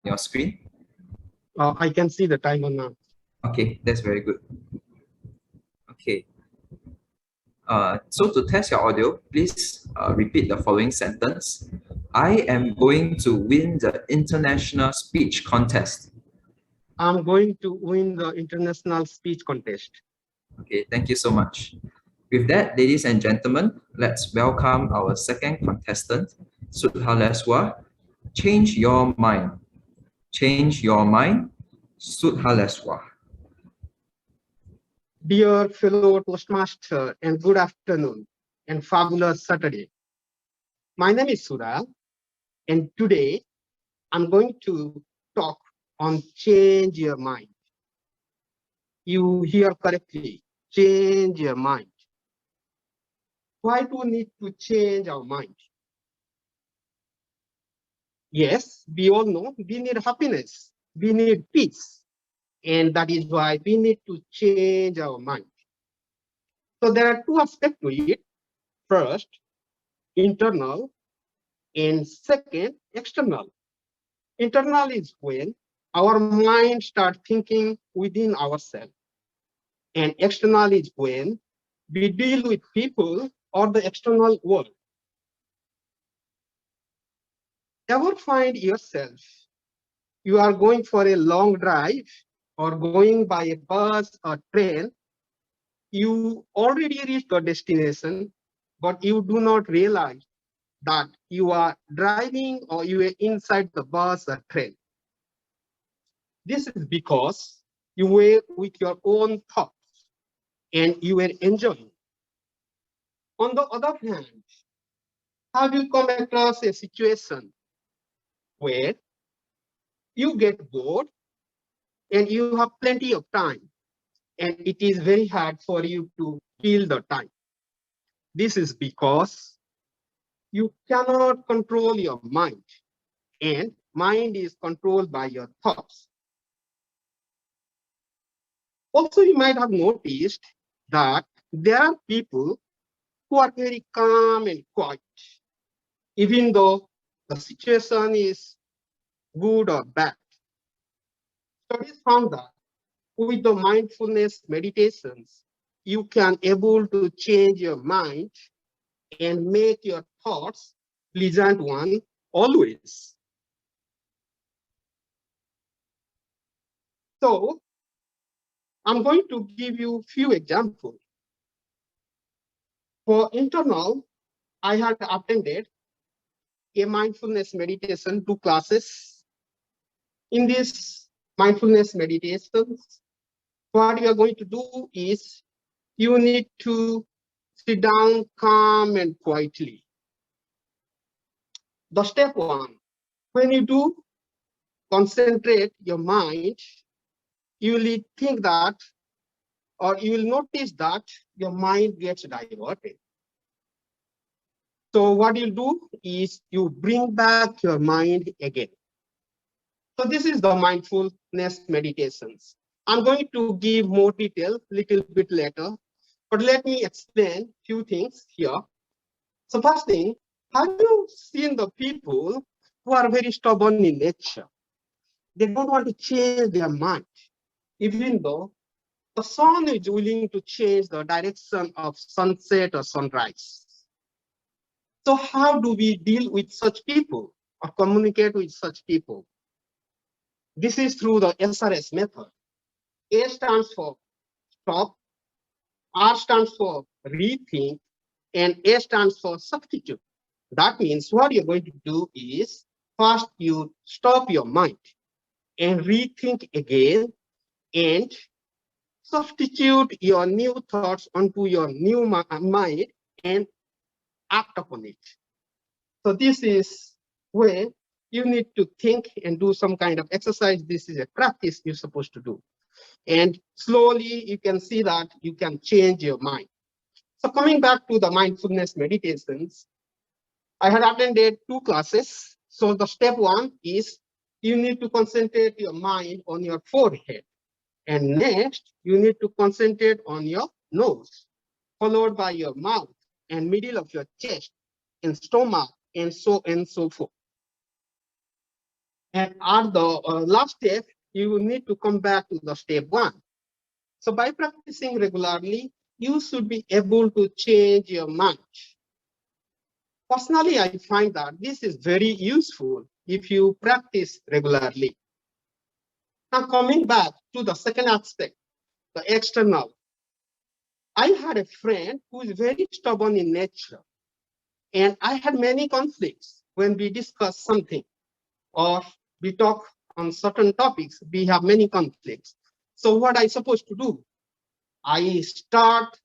your screen? I can see the timer now. Okay, that's very good. Okay. So to test your audio, please repeat the following sentence. I am going to win the international speech contest. I'm going to win the international speech contest. Okay, thank you so much. With that, ladies and gentlemen, let's welcome our second contestant, Sudha Leswa. Change your mind. Change your mind, Sudha Leswa. Dear fellow Toastmaster, and good afternoon and fabulous Saturday. My name is Sudha, and today I'm going to talk on change your mind. You hear correctly, change your mind. Why do we need to change our mind? Yes, we all know we need happiness, we need peace, and that is why we need to change our mind. So there are two aspects to it. First, internal, and second, external. Internal is when our mind starts thinking within ourselves. And external is when we deal with people or the external world. Ever find yourself, you are going for a long drive or going by a bus or train, you already reached your destination, but you do not realize that you are driving or you are inside the bus or train. This is because you were with your own thoughts and you were enjoying. On the other hand, have you come across a situation where you get bored and you have plenty of time and it is very hard for you to fill the time? This is because you cannot control your mind, and mind is controlled by your thoughts. Also, you might have noticed that there are people who are very calm and quiet, even though the situation is good or bad. Studies found that with the mindfulness meditations, you can able to change your mind and make your thoughts pleasant one always. So I'm going to give you few examples. For internal, I had attended a mindfulness meditation 2 classes. In this mindfulness meditations, what you are going to do is you need to sit down calm and quietly. The step one, when you do concentrate your mind, you will think that, or you will notice that your mind gets diverted. So what you do is you bring back your mind again. So this is the mindfulness meditations. I'm going to give more detail little bit later, but let me explain few things here. So first thing, have you seen the people who are very stubborn in nature? They don't want to change their mind, even though the sun is willing to change the direction of sunset or sunrise. So how do we deal with such people or communicate with such people? This is through the SRS method. A stands for stop, R stands for rethink, and A stands for substitute. That means what you're going to do is first you stop your mind and rethink again and substitute your new thoughts onto your new mind and act upon it. So this is where you need to think and do some kind of exercise. This is a practice you're supposed to do. And slowly you can see that you can change your mind. So coming back to the mindfulness meditations, I had attended 2 classes. So the step one is you need to concentrate your mind on your forehead. And next, you need to concentrate on your nose, followed by your mouth and middle of your chest and stomach and so forth. And at the last step, you need to come back to the step 1. So by practicing regularly, you should be able to change your mind. Personally, I find that this is very useful if you practice regularly. Now coming back to the second aspect, the external. I had a friend who is very stubborn in nature, and I had many conflicts when we discuss something or we talk on certain topics. We have many conflicts. So what I supposed to do? I start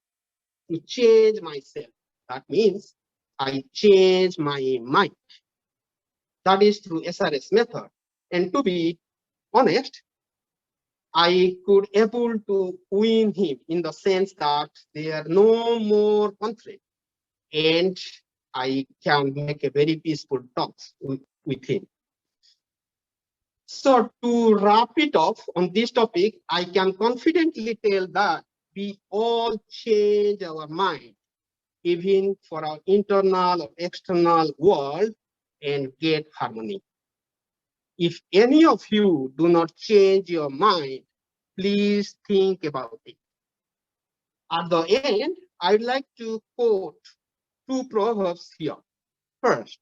to change myself. That means I change my mind. That is through SRS method. And to be honest, I could able to win him in the sense that there are no more conflict, and I can make a very peaceful talks with him. So to wrap it off on this topic, I can confidently tell that we all change our mind, even for our internal or external world, and get harmony. If any of you do not change your mind, please think about it. At the end, I'd like to quote 2 proverbs here. First,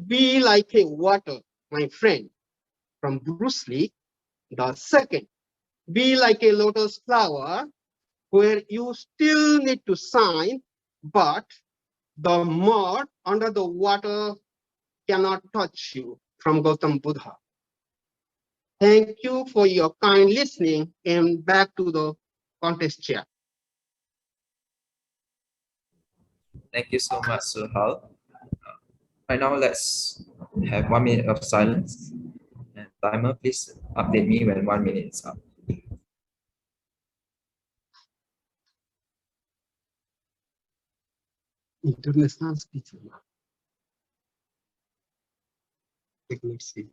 be like a water, my friend, from Bruce Lee. The second, be like a lotus flower, where you still need to shine, but the mud under the water cannot touch you, from Gautam Buddha. Thank you for your kind listening, and back to the contest chair. Thank you so much, Suhal. Right now, let's have 1 minute of silence. And timer, please update me when 1 minute is up. International speaker. Let's see.